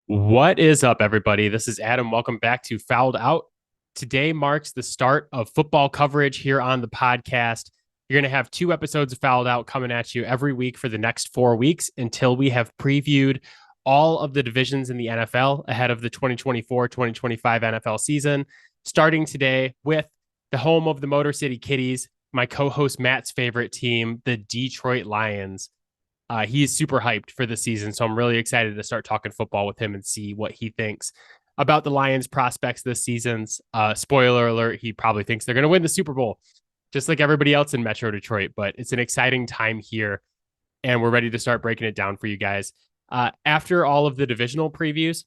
What is up, everybody? This is Adam. Welcome back to Fouled Out. Today marks the start of football coverage here on the podcast. You're going to have 2 episodes of Fouled Out coming at you every week for the next 4 weeks until we have previewed all of the divisions in the NFL ahead of the 2024-2025 NFL season. Starting today with the home of the Motor City Kitties, my co-host Matt's favorite team, the Detroit Lions. He's super hyped for the season, so I'm really excited to start talking football with him and see what he thinks about the Lions' prospects this season. Spoiler alert, he probably thinks they're going to win the Super Bowl, just like everybody else in Metro Detroit, but it's an exciting time here, and we're ready to start breaking it down for you guys. After all of the divisional previews,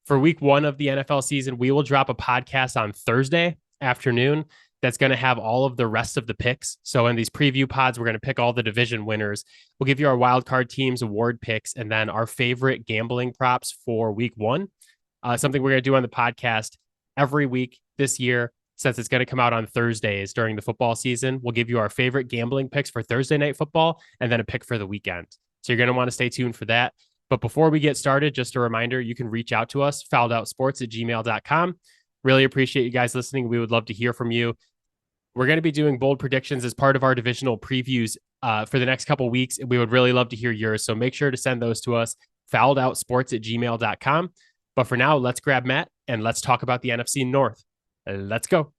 for week 1 of the NFL season, we will drop a podcast on Thursday afternoon that's going to have all of the rest of the picks. So in these preview pods, we're going to pick all the division winners. We'll give you our wildcard teams, award picks, and then our favorite gambling props for week 1. Something we're going to do on the podcast every week this year, since it's going to come out on Thursdays during the football season. We'll give you our favorite gambling picks for Thursday night football and then a pick for the weekend. So you're going to want to stay tuned for that. But before we get started, just a reminder, you can reach out to us, fouledOutsports@gmail.com. Really appreciate you guys listening. We would love to hear from you. We're going to be doing bold predictions as part of our divisional previews for the next couple weeks. We would really love to hear yours. So make sure to send those to us, fouledOutsports@gmail.com. But for now, let's grab Matt and let's talk about the NFC North. Let's go.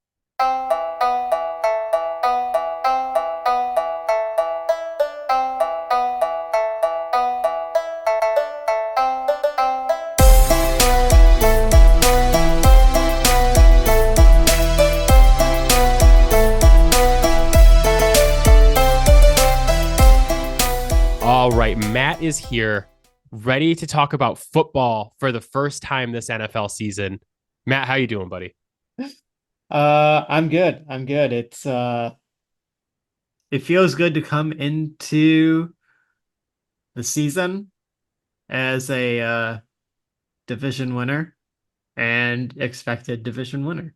All right, Matt is here, ready to talk about football for the first time this NFL season. Matt, how you doing, buddy? I'm good. It feels good to come into the season as a division winner and expected division winner.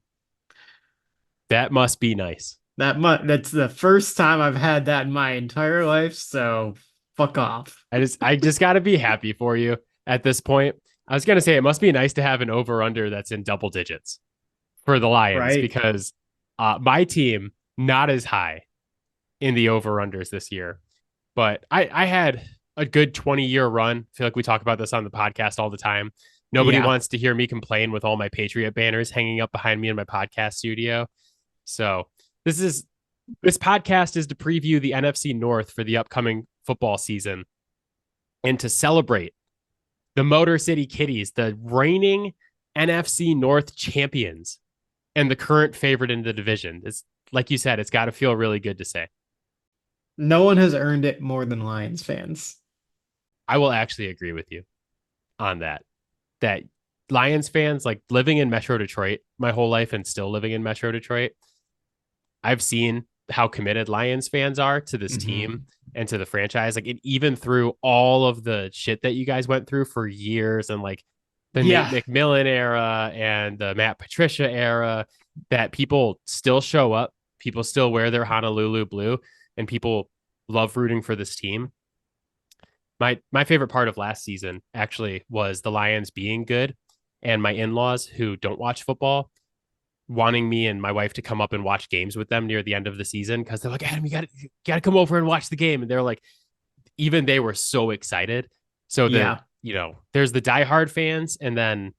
That must be nice. That's the first time I've had that in my entire life, so fuck off. I just got to be happy for you at this point. I was going to say it must be nice to have an over-under that's in double digits for the Lions, Right. because my team, not as high in the over-unders this year. But I had a good 20-year run. I feel like we talk about this on the podcast all the time. Nobody Yeah. wants to hear me complain with all my Patriot banners hanging up behind me in my podcast studio. So this podcast is to preview the NFC North for the upcoming football season and to celebrate the Motor City Kitties, the reigning NFC North champions and the current favorite in the division. It's like you said, it's got to feel really good to say. No one has earned it more than Lions fans. I will actually agree with you on that. That Lions fans, like living in Metro Detroit my whole life and still living in Metro Detroit, I've seen how committed Lions fans are to this team and to the franchise. Like even through all of the shit that you guys went through for years, and like the Nate McMillan era and the Matt Patricia era, that people still show up, people still wear their Honolulu blue, and people love rooting for this team. My favorite part of last season actually was the Lions being good, and my in-laws who don't watch football wanting me and my wife to come up and watch games with them near the end of the season, because they're like, Adam, you gotta come over and watch the game. And they're like, even they were so excited. So that, there's the diehard fans, and then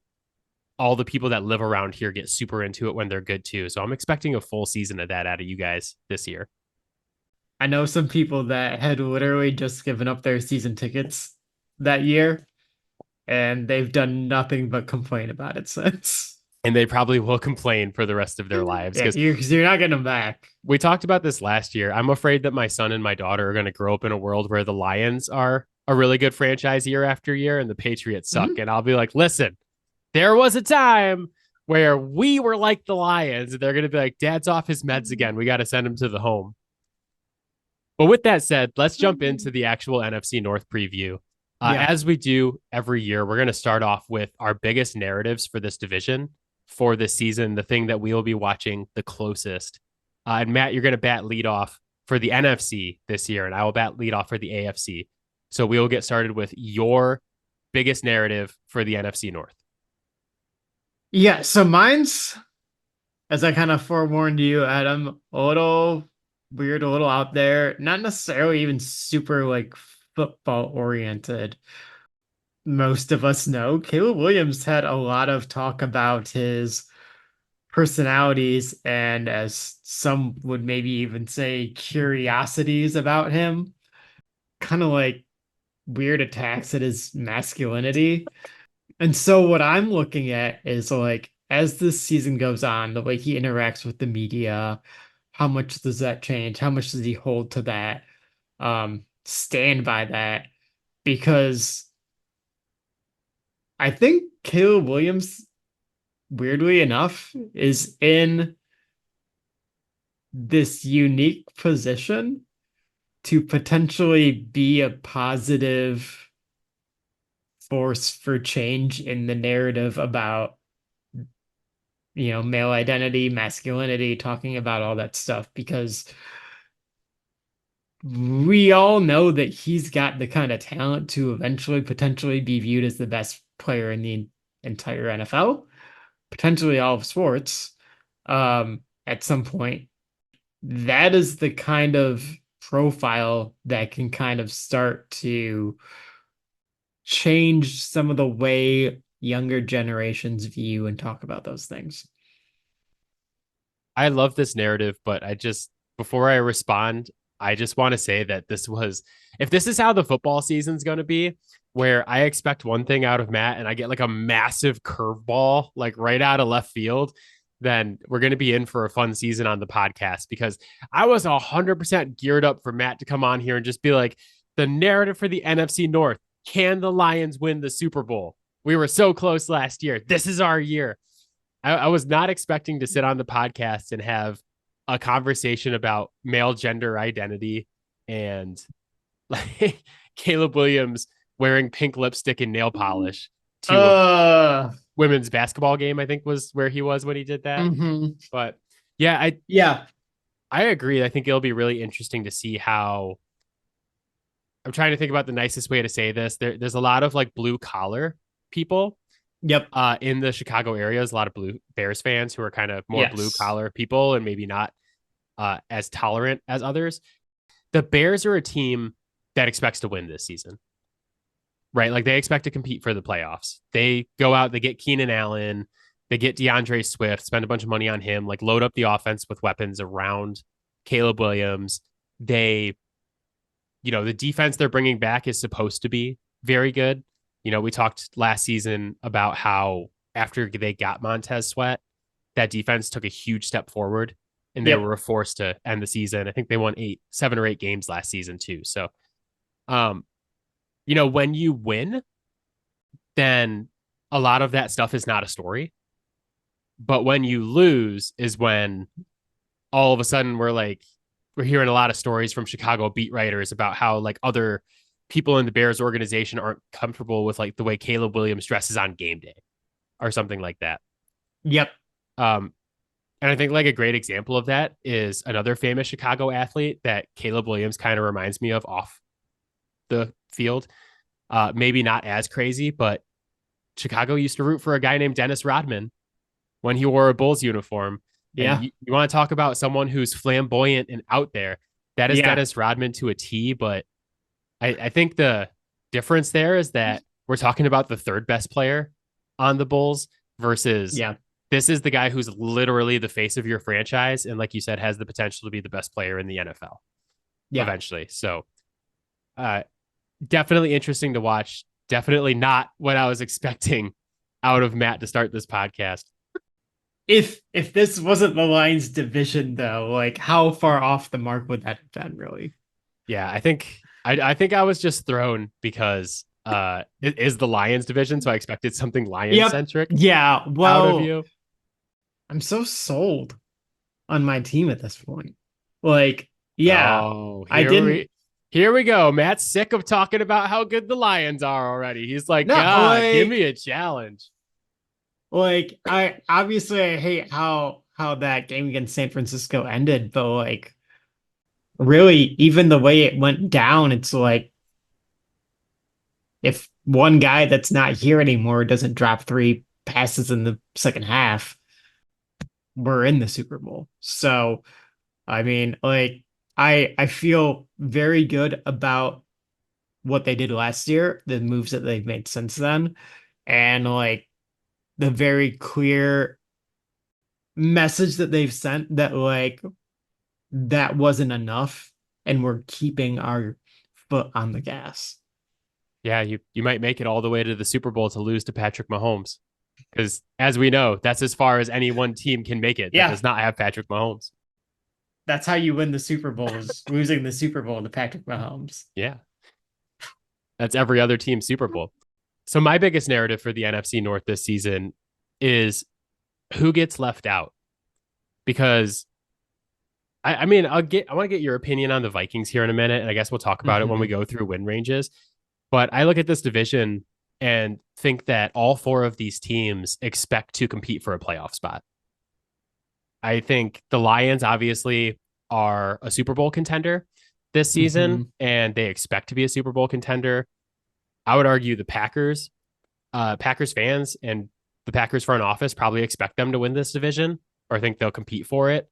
all the people that live around here get super into it when they're good too. So I'm expecting a full season of that out of you guys this year. I know some people that had literally just given up their season tickets that year, and they've done nothing but complain about it since. And they probably will complain for the rest of their lives, because you're not getting them back. We talked about this last year. I'm afraid that my son and my daughter are going to grow up in a world where the Lions are a really good franchise year after year and the Patriots suck. And I'll be like, listen, there was a time where we were like the Lions. And they're going to be like, Dad's off his meds again. We got to send him to the home. But with that said, let's jump into the actual NFC North preview. As we do every year, we're going to start off with our biggest narratives for this division for this season, the thing that we will be watching the closest. And Matt, you're going to bat lead off for the NFC this year, and I will bat lead off for the AFC. So we will get started with your biggest narrative for the NFC North? Yeah, so mine's, as I kind of forewarned you, Adam, a little weird, a little out there, not necessarily even super like football oriented. Most of us know Caleb Williams had a lot of talk about his personalities and, as some would maybe even say, curiosities about him, kind of like weird attacks at his masculinity. And so what I'm looking at is like, as this season goes on, the way he interacts with the media, how much does that change? How much does he hold to that? Stand by that? Because I think Caleb Williams, weirdly enough, is in this unique position to potentially be a positive force for change in the narrative about, male identity, masculinity, talking about all that stuff, because we all know that he's got the kind of talent to eventually potentially be viewed as the best player in the entire NFL, potentially all of sports, at some point. That is the kind of profile that can kind of start to change some of the way younger generations view and talk about those things. I love this narrative, but before I respond, I just want to say that if this is how the football season's going to be, where I expect one thing out of Matt and I get like a massive curveball, like right out of left field, then we're going to be in for a fun season on the podcast, because I was 100% geared up for Matt to come on here and just be like, the narrative for the NFC North, can the Lions win the Super Bowl? We were so close last year. This is our year. I was not expecting to sit on the podcast and have a conversation about male gender identity and like Caleb Williams wearing pink lipstick and nail polish to a women's basketball game, I think was where he was when he did that. But yeah, I agree. I think it'll be really interesting to see how. I'm trying to think about the nicest way to say this. There's a lot of like blue collar people. Yep. In the Chicago area, there's a lot of blue Bears fans who are kind of more blue Yes. collar people and maybe not as tolerant as others. The Bears are a team that expects to win this season, right? Like they expect to compete for the playoffs. They go out, they get Keenan Allen, they get DeAndre Swift, spend a bunch of money on him, like load up the offense with weapons around Caleb Williams. The defense they're bringing back is supposed to be very good. We talked last season about how after they got Montez Sweat, that defense took a huge step forward and they were forced to end the season. I think they won 7 or 8 games last season too. So, when you win, then a lot of that stuff is not a story. But when you lose is when all of a sudden we're hearing a lot of stories from Chicago beat writers about how like other people in the Bears organization aren't comfortable with like the way Caleb Williams dresses on game day or something like that. Yep. And I think like a great example of that is another famous Chicago athlete that Caleb Williams kind of reminds me of off the field. Maybe not as crazy, but Chicago used to root for a guy named Dennis Rodman when he wore a Bulls uniform. Yeah. And you want to talk about someone who's flamboyant and out there. That is Dennis Rodman to a T, but I think the difference there is that we're talking about the third best player on the Bulls versus this is the guy who's literally the face of your franchise. And like you said, has the potential to be the best player in the NFL eventually. So definitely interesting to watch. Definitely not what I was expecting out of Matt to start this podcast. If this wasn't the Lions division though, like how far off the mark would that have been really? Yeah, I think I was just thrown because it is the Lions division, so I expected something Lions centric. Yeah, well, out of you. I'm so sold on my team at this point. Like, I didn't. Here we go. Matt's sick of talking about how good the Lions are already. He's like, God, give me a challenge. Like, I hate how that game against San Francisco ended, but like, really, even the way it went down, it's like, if one guy that's not here anymore doesn't drop 3 passes in the second half, we're in the Super Bowl. So, I mean, like I feel very good about what they did last year, the moves that they've made since then, and like the very clear message that they've sent that like that wasn't enough and we're keeping our foot on the gas. Yeah, you might make it all the way to the Super Bowl to lose to Patrick Mahomes. Because as we know, that's as far as any one team can make it that Yeah, does not have Patrick Mahomes. that's how you win the Super Bowl is losing the Super Bowl to Patrick Mahomes. Yeah, that's every other team's Super Bowl. So my biggest narrative for the NFC North this season is who gets left out. Because I mean, I want to get your opinion on the Vikings here in a minute, and I guess we'll talk about it when we go through win ranges. But I look at this division and think that all four of these teams expect to compete for a playoff spot. I think the Lions obviously are a Super Bowl contender this season, and they expect to be a Super Bowl contender. I would argue the Packers fans and the Packers front office probably expect them to win this division or think they'll compete for it.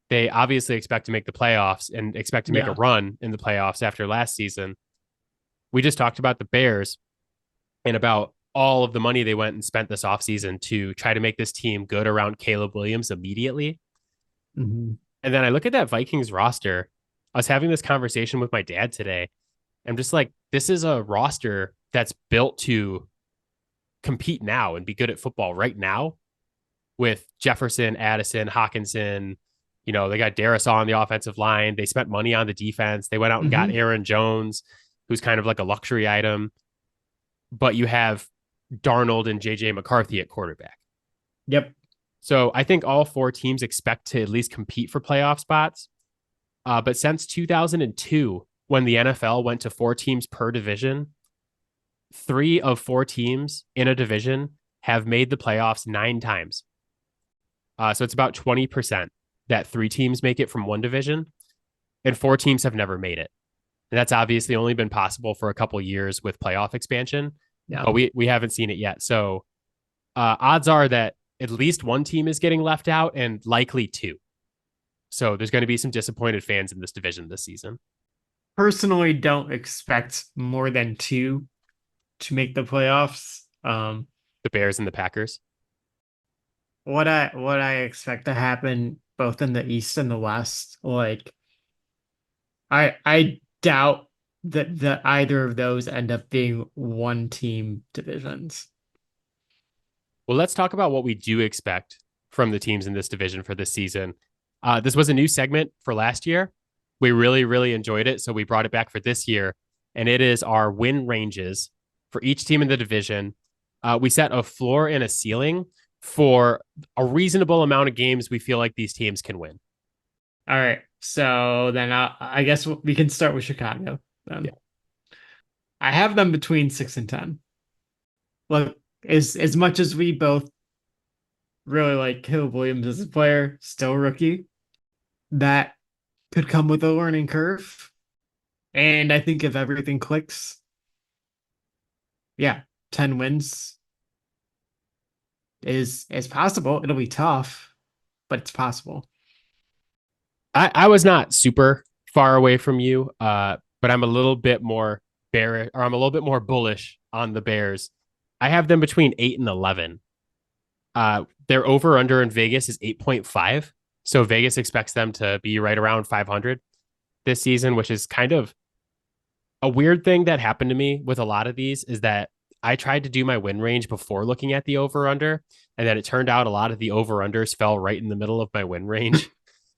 They obviously expect to make the playoffs and expect to make a run in the playoffs after last season. We just talked about the Bears and about all of the money they went and spent this offseason to try to make this team good around Caleb Williams immediately. And then I look at that Vikings roster. I was having this conversation with my dad today. I'm just like, this is a roster that's built to compete now and be good at football right now with Jefferson, Addison, Hawkinson. You know, they got Darisaw on the offensive line. They spent money on the defense. They went out and got Aaron Jones, who's kind of like a luxury item. But you have Darnold and JJ McCarthy at quarterback. Yep. So I think all four teams expect to at least compete for playoff spots. But since 2002, when the NFL went to 4 teams per division, 3 of 4 teams in a division have made the playoffs 9 times. So it's about 20% that 3 teams make it from one division, and 4 teams have never made it. And that's obviously only been possible for a couple years with playoff expansion, but we haven't seen it yet. So odds are that at least one team is getting left out and likely 2. So there's going to be some disappointed fans in this division this season. Personally, don't expect more than 2 to make the playoffs. The Bears and the Packers. What I expect to happen both in the East and the West, like I doubt that either of those end up being one team divisions. Well, let's talk about what we do expect from the teams in this division for this season. This was a new segment for last year. We really, really enjoyed it. So we brought it back for this year. And it is our win ranges for each team in the division. We set a floor and a ceiling for a reasonable amount of games we feel like these teams can win. All right. So then I guess we can start with Chicago. Yeah. I have them between 6 and 10. Look, as much as we both really like Caleb Williams as a player, still rookie, that could come with a learning curve. And I think if everything clicks, 10 wins is possible. It'll be tough, but it's possible. I was not super far away from you, but I'm a little bit more bearish, or I'm a little bit more bullish on the Bears. I have them between 8 and 11. Their over under in Vegas is 8.5. So Vegas expects them to be right around 500 this season, which is kind of a weird thing that happened to me with a lot of these is that I tried to do my win range before looking at the over under, and then it turned out a lot of the over unders fell right in the middle of my win range.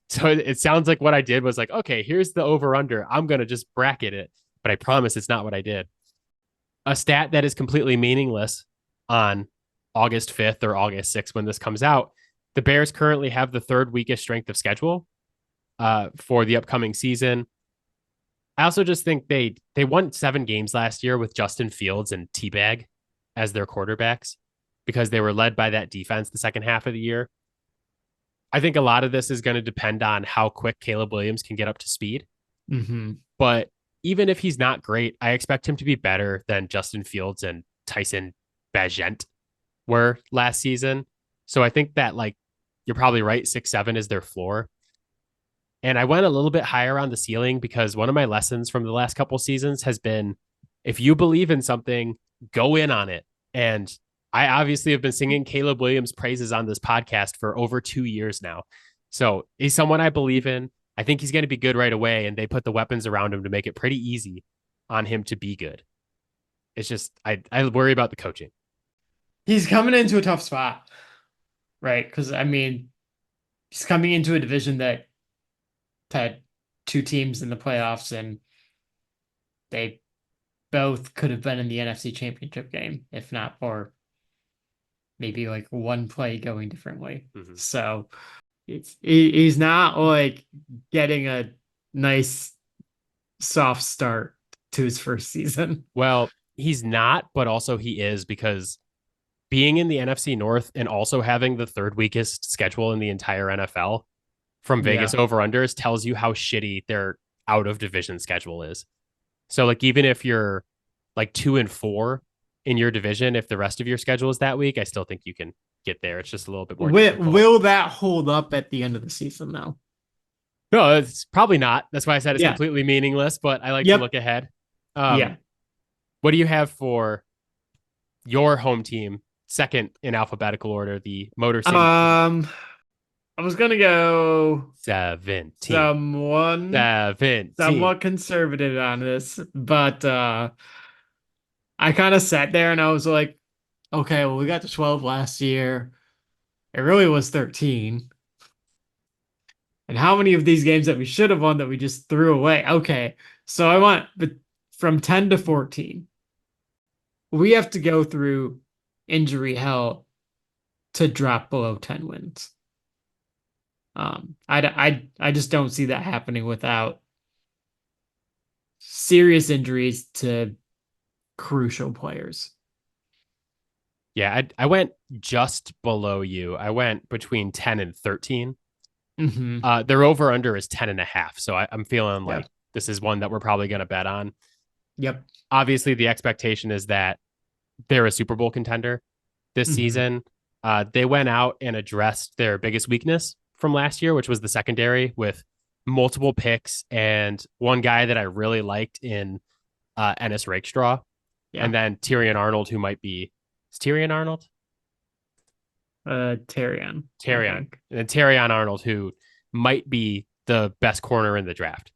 So it sounds like what I did was like, okay, here's the over under. I'm going to just bracket it, but I promise it's not what I did. A stat that is completely meaningless on August 5th or August 6th when this comes out. The Bears currently have the 3rd weakest strength of schedule for the upcoming season. I also just think they won 7 games last year with Justin Fields and Teabag as their quarterbacks because they were led by that defense the second half of the year. I think a lot of this is going to depend on how quick Caleb Williams can get up to speed. But even if he's not great, I expect him to be better than Justin Fields and Tyson Bagent were last season. So I think that like you're probably right. 6'7" is their floor. And I went a little bit higher on the ceiling because one of my lessons from the last couple seasons has been if you believe in something, go in on it. And I obviously have been singing Caleb Williams praises on this podcast for over 2 years now. So he's someone I believe in. I think he's going to be good right away. And they put the weapons around him to make it pretty easy on him to be good. It's just, I worry about the coaching. He's coming into a tough spot, right? Because, I mean, he's coming into a division that had two teams in the playoffs, and they both could have been in the NFC Championship game, if not for maybe like one play going differently. Mm-hmm. So he's not like getting a nice soft start to his first season. Well, he's not, but also he is because being in the NFC North and also having the third weakest schedule in the entire NFL from Vegas over-unders tells you how shitty their out of division schedule is. So like even if you're like 2-4 in your division, if the rest of your schedule is that weak, I still think you can get there. It's just a little bit more difficult. Will that hold up at the end of the season though? No, it's probably not. That's why I said it's completely meaningless, but I like to look ahead. What do you have for your home team, second in alphabetical order, the Motor City? I was gonna go 17. Somewhat conservative on this, but I kind of sat there and I was like, okay, well, we got to 12 last year. It really was 13. And how many of these games that we should have won that we just threw away? Okay, so I want from 10 to 14. We have to go through injury hell to drop below 10 wins. I just don't see that happening without serious injuries to crucial players. Yeah, I went just below you. I went between 10 and 13. Mm-hmm. Their over under is 10.5. So I'm feeling like this is one that we're probably going to bet on. Yep. Obviously, the expectation is that they're a Super Bowl contender this season. They went out and addressed their biggest weakness from last year, which was the secondary with multiple picks and one guy that I really liked in Ennis Rakestraw. Yeah. And then Tyrion Arnold, who might be... Is Tyrion Arnold? Tyrion. And then Tyrion Arnold, who might be the best corner in the draft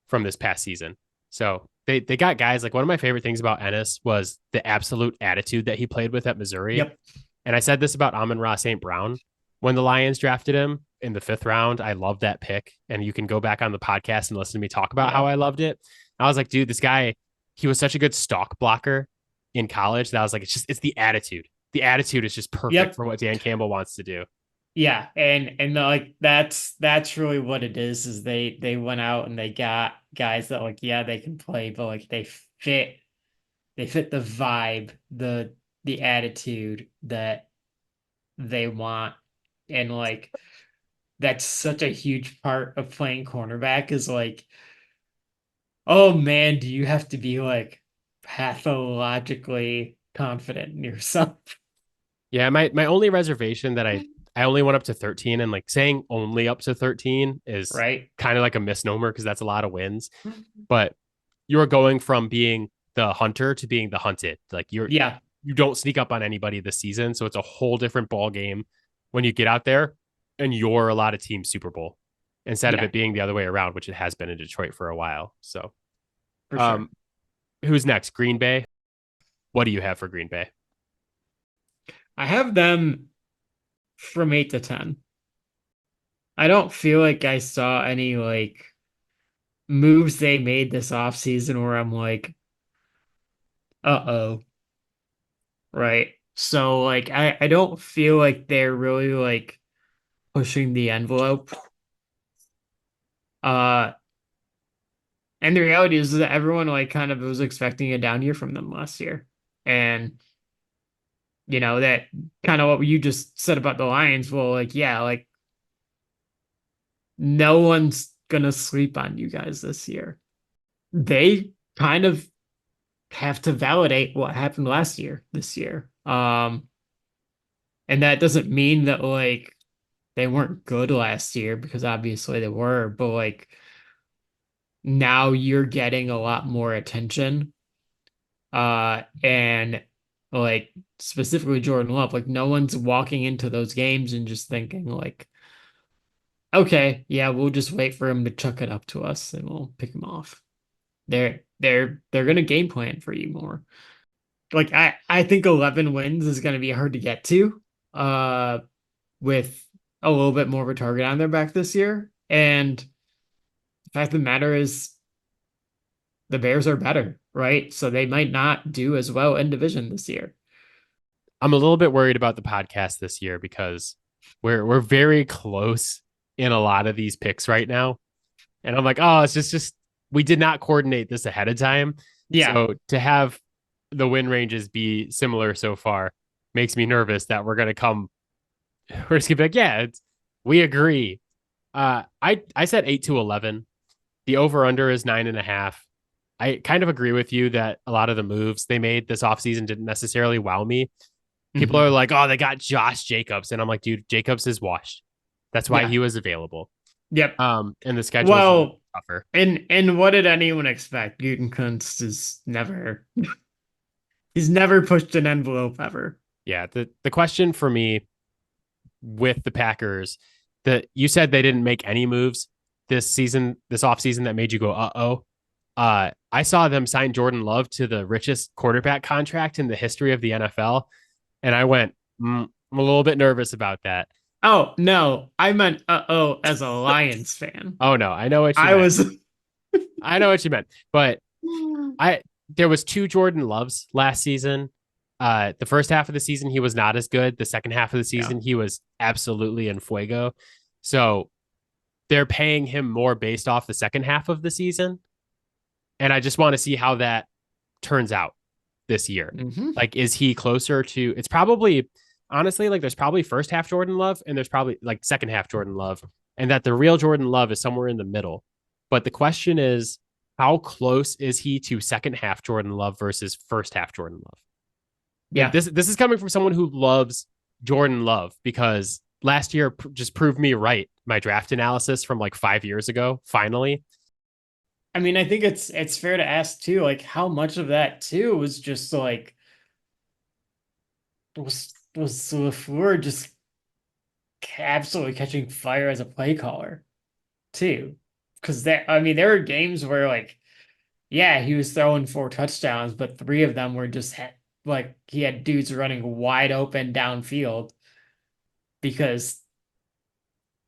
from this past season. So they got guys like one of my favorite things about Ennis was the absolute attitude that he played with at Missouri. Yep. And I said this about Amon-Ra St. Brown when the Lions drafted him in the 5th round. I loved that pick. And you can go back on the podcast and listen to me talk about how I loved it. I was like, dude, this guy, he was such a good stalk blocker in college that I was like, it's the attitude. The attitude is just perfect for what Dan Campbell wants to do. Yeah, and like that's really what it is they went out and they got guys that like they can play, but like they fit the vibe, the attitude that they want. And like that's such a huge part of playing cornerback is like, oh man, do you have to be like pathologically confident in yourself? Yeah, my only reservation that I only went up to 13, and like saying only up to 13 is kind of like a misnomer because that's a lot of wins. But you're going from being the hunter to being the hunted. Like you don't sneak up on anybody this season, so it's a whole different ball game when you get out there and you're a lot of teams Super Bowl instead of it being the other way around, which it has been in Detroit for a while. So, for sure. Who's next? Green Bay. What do you have for Green Bay? I have them from 8 to 10. I don't feel like I saw any like moves they made this offseason where I'm like, uh-oh. Right. So like I don't feel like they're really like pushing the envelope. And the reality is that everyone like kind of was expecting a down year from them last year. And that kind of what you just said about the Lions. Well, like, like no one's gonna sleep on you guys this year. They kind of have to validate what happened last year, this year. And that doesn't mean that like they weren't good last year because obviously they were, but like now you're getting a lot more attention. And like specifically Jordan Love, like no one's walking into those games and just thinking like, okay, yeah, we'll just wait for him to chuck it up to us and we'll pick him off. They're gonna game plan for you more. Like I think 11 wins is gonna be hard to get to, uh, with a little bit more of a target on their back this year. And the fact of the matter is the Bears are better, right? So they might not do as well in division this year. I'm a little bit worried about the podcast this year because we're very close in a lot of these picks right now. And I'm like, oh, it's just we did not coordinate this ahead of time. Yeah. So to have the win ranges be similar so far makes me nervous that we're just gonna be like, yeah, we agree. I said 8 to 11. The over under is 9.5. I kind of agree with you that a lot of the moves they made this offseason didn't necessarily wow me. People are Mhm. like, oh, they got Josh Jacobs. And I'm like, dude, Jacobs is washed. That's why Yeah. he was available. Yep. And the schedule's a little Well, tougher. and what did anyone expect? Gutenkunst is never he's never pushed an envelope ever. Yeah. The question for me with the Packers that you said they didn't make any moves this offseason that made you go, uh-oh. I saw them sign Jordan Love to the richest quarterback contract in the history of the NFL. And I went, I'm a little bit nervous about that. Oh no, I meant uh-oh as a Lions fan. Oh no, I know what you I meant. was I know what you meant. But I there was two Jordan Loves last season. The first half of the season he was not as good. The second half of the yeah. season he was absolutely in fuego. So they're paying him more based off the second half of the season. And I just want to see how that turns out this year. Hmm. Like, is he closer to it's probably honestly like there's probably first half Jordan Love and there's probably like second half Jordan Love, and that the real Jordan Love is somewhere in the middle. But the question is, how close is he to second half Jordan Love versus first half Jordan Love? And Yeah. this is coming from someone who loves Jordan Love because last year just proved me right. My draft analysis from like 5 years ago, finally. I mean, I think it's fair to ask too, like how much of that too was just like was LaFleur just absolutely catching fire as a play caller too. Because that I mean, there were games where like, yeah, he was throwing 4 touchdowns, but 3 of them were just like he had dudes running wide open downfield because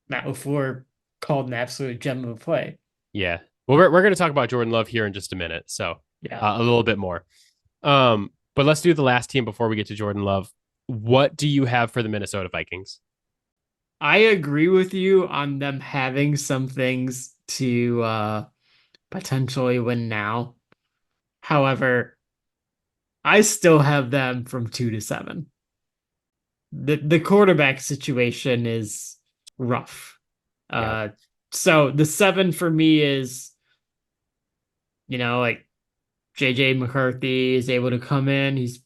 Matt LaFleur called an absolute gem of a play. Yeah. Well, we're going to talk about Jordan Love here in just a minute. So Yeah. a little bit more. But let's do the last team before we get to Jordan Love. What do you have for the Minnesota Vikings? I agree with you on them having some things to potentially win now. However, I still have them from 2 to 7. The quarterback situation is rough. Yeah. Uh, so the 7 for me is, like JJ McCarthy is able to come in. He's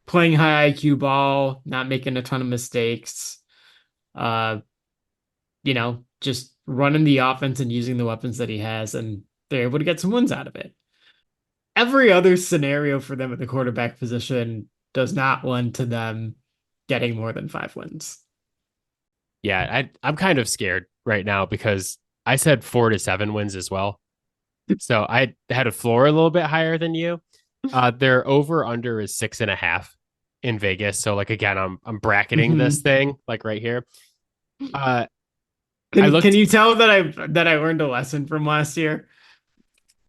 playing high IQ ball, not making a ton of mistakes. Uh, just running the offense and using the weapons that he has, and they're able to get some wins out of it. Every other scenario for them at the quarterback position does not lend to them getting more than 5 wins. Yeah. I'm kind of scared right now because I said 4 to 7 wins as well. So I had a floor a little bit higher than you. Their over under is 6.5 in Vegas. So like again, I'm bracketing this Mhm. thing like right here. Uh, I Can looked you tell that I learned a lesson from last year?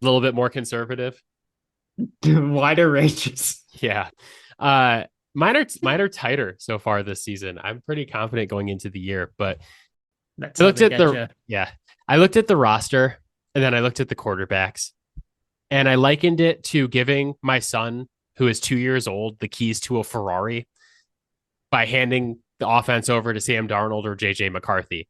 a little bit more conservative. Wider ranges. Yeah. Mine are tighter so far this season. I'm pretty confident going into the year, but That's I how looked they at get the you. yeah, I looked at the roster and then I looked at the quarterbacks and I likened it to giving my son, who is 2 years old, the keys to a Ferrari by handing the offense over to Sam Darnold or JJ McCarthy.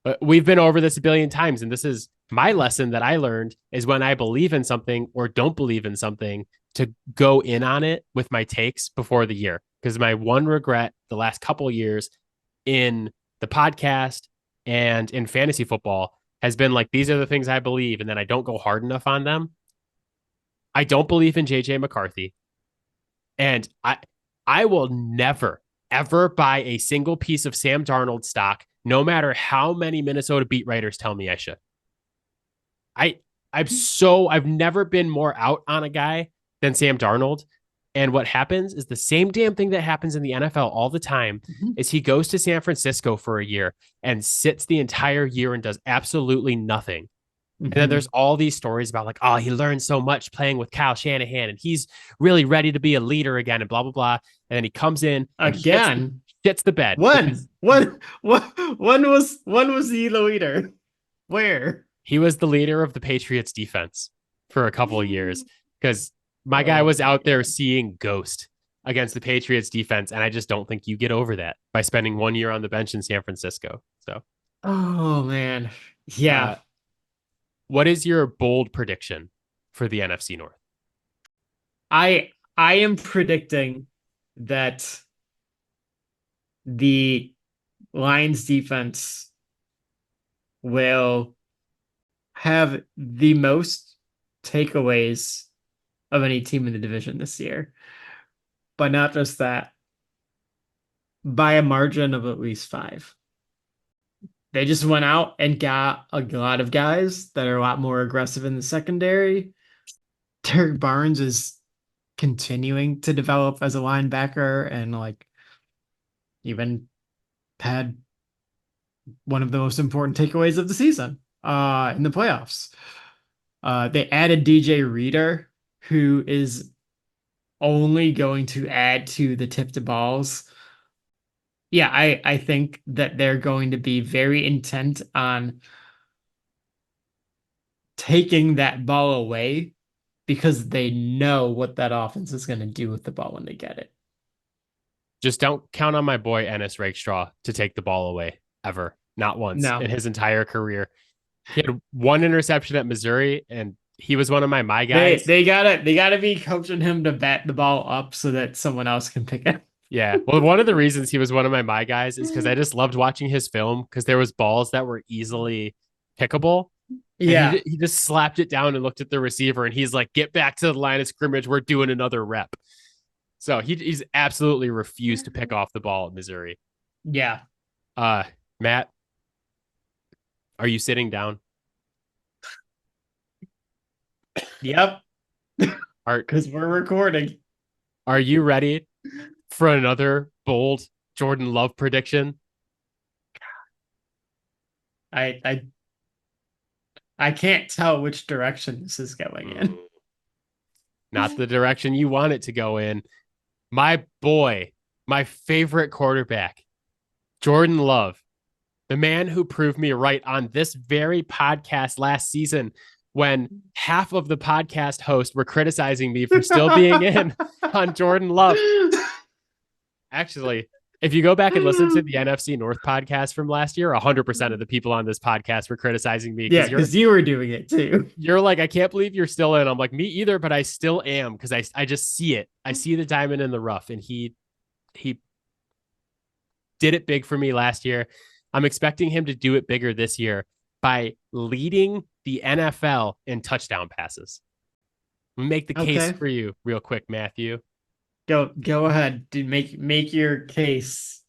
But we've been over this a billion times, and this is My lesson that I learned is when I believe in something or don't believe in something, to go in on it with my takes before the year. Because my one regret the last couple of years in the podcast and in fantasy football has been like, these are the things I believe, and then I don't go hard enough on them. I don't believe in JJ McCarthy. And I will never, ever buy a single piece of Sam Darnold stock, no matter how many Minnesota beat writers tell me I should. I've never been more out on a guy than Sam Darnold. And what happens is the same damn thing that happens in the NFL all the time is he goes to San Francisco for a year and sits the entire year and does absolutely nothing. And then there's all these stories about like, oh, he learned so much playing with Kyle Shanahan and he's really ready to be a leader again and blah, blah, blah. And then he comes in again, shits the bed. When was he the leader? Where? He was the leader of the Patriots defense for a couple of years because my guy was out there seeing ghost against the Patriots defense. And I just don't think you get over that by spending 1 year on the bench in San Francisco. So, oh man. Yeah. What is your bold prediction for the NFC North? I am predicting that the Lions defense will have the most takeaways of any team in the division this year. But not just that, by a margin of at least 5. They just went out and got a lot of guys that are a lot more aggressive in the secondary. Derek Barnes is continuing to develop as a linebacker and like even had one of the most important takeaways of the season in the playoffs. They added DJ Reader, who is only going to add to the tip to balls. Yeah, I think that they're going to be very intent on taking that ball away because they know what that offense is going to do with the ball when they get it. Just don't count on my boy Ennis Rakestraw to take the ball away ever. Not once in his entire career. He had 1 interception at Missouri, and he was one of my guys. They gotta be coaching him to bat the ball up so that someone else can pick it. Yeah. Well, one of the reasons he was one of my guys is because I just loved watching his film because there was balls that were easily pickable. Yeah. He just slapped it down and looked at the receiver and he's like, get back to the line of scrimmage. We're doing another rep. So he's absolutely refused to pick off the ball at Missouri. Yeah. Matt, are you sitting down? Yep. Because we're recording. Are you ready for another bold Jordan Love prediction? I can't tell which direction this is going in. Not the direction you want it to go in. My boy, my favorite quarterback, Jordan Love, the man who proved me right on this very podcast last season when half of the podcast hosts were criticizing me for still being in on Jordan Love. Actually, if you go back and listen to the NFC North podcast from last year, 100% of the people on this podcast were criticizing me. Yeah, because you were doing it too. You're like, I can't believe you're still in. I'm like, me either, but I still am because I just see it. I see the diamond in the rough, and he did it big for me last year. I'm expecting him to do it bigger this year by leading the NFL in touchdown passes. Make the case for you real quick, Matthew. Go ahead, dude. Make your case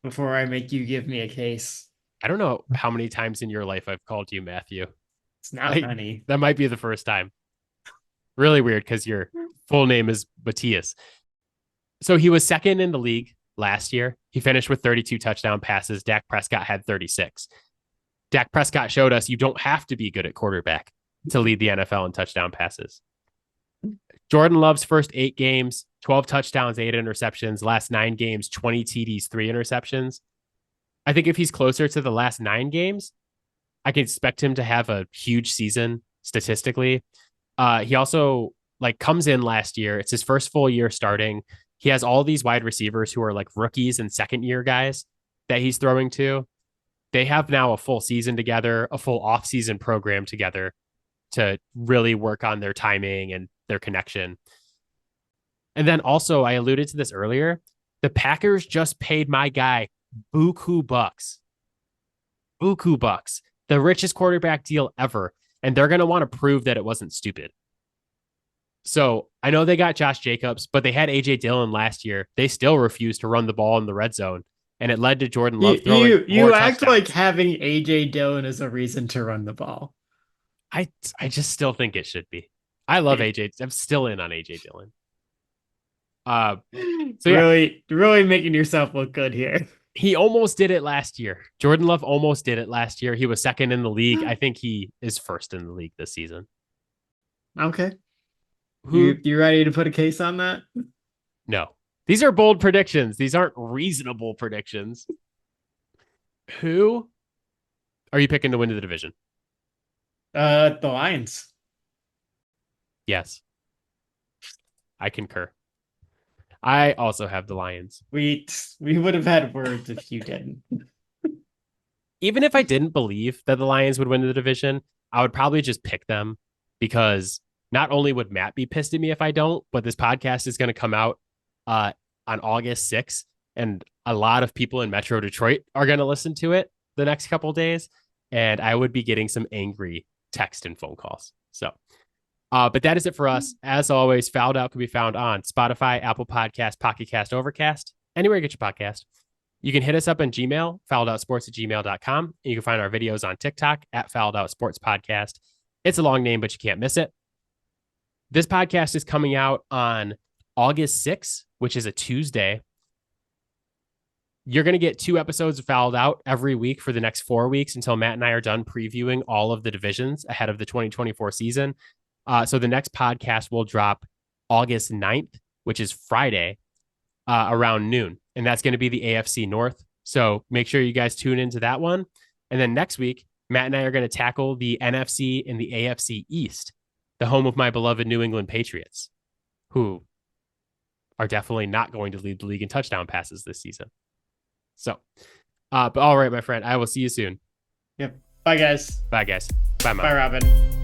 before I make you give me a case. I don't know how many times in your life I've called you Matthew. It's not many. That might be the first time. Really weird because your full name is Matthias. So he was second in the league last year. He finished with 32 touchdown passes. Dak Prescott had 36. Dak Prescott showed us you don't have to be good at quarterback to lead the NFL in touchdown passes. Jordan Love's first 8 games, 12 touchdowns, 8 interceptions. Last 9 games, 20 TDs, 3 interceptions. I think if he's closer to the last 9 games, I can expect him to have a huge season statistically. He also comes in last year. It's his first full year starting. He has all these wide receivers who are like rookies and second year guys that he's throwing to. they have now a full season together, a full off-season program together to really work on their timing and their connection. And then also, I alluded to this earlier, the Packers just paid my guy buku bucks. Buku bucks. The richest quarterback deal ever. And they're going to want to prove that it wasn't stupid. So I know they got Josh Jacobs, but they had AJ Dillon last year. They still refused to run the ball in the red zone. And it led to Jordan Love throwing you more act touchdowns. like having AJ Dillon is a reason to run the ball. I just still think it should be. I love AJ. I'm still in on AJ Dillon. So really making yourself look good here. He almost did it last year. Jordan Love almost did it last year. He was second in the league. I think he is first in the league this season. Okay. You ready to put a case on that? No. These are bold predictions. These aren't reasonable predictions. Who are you picking to win the division? The Lions. Yes. I concur. I also have the Lions. We would have had words if you didn't. Even if I didn't believe that the Lions would win the division, I would probably just pick them because not only would Matt be pissed at me if I don't, but this podcast is going to come out on August 6th, and a lot of people in Metro Detroit are going to listen to it the next couple of days, and I would be getting some angry text and phone calls. So, but that is it for us. As always, Fouled Out can be found on Spotify, Apple Podcasts, Pocket Cast, Overcast, anywhere you get your podcast. You can hit us up on Gmail, fouledoutsports@gmail.com. You can find our videos on TikTok at Fouled Out Sports Podcast. It's a long name, but you can't miss it. This podcast is coming out on August 6th, which is a Tuesday. You're going to get 2 episodes of Fouled Out every week for the next 4 weeks until Matt and I are done previewing all of the divisions ahead of the 2024 season. So the next podcast will drop August 9th, which is Friday, around noon. And that's going to be the AFC North. So make sure you guys tune into that one. And then next week, Matt and I are going to tackle the NFC and the AFC East, the home of my beloved New England Patriots, who are definitely not going to lead the league in touchdown passes this season. So, but all right, my friend, I will see you soon. Yep. Bye, guys. Bye, guys. Bye, Mom. Bye, Robin.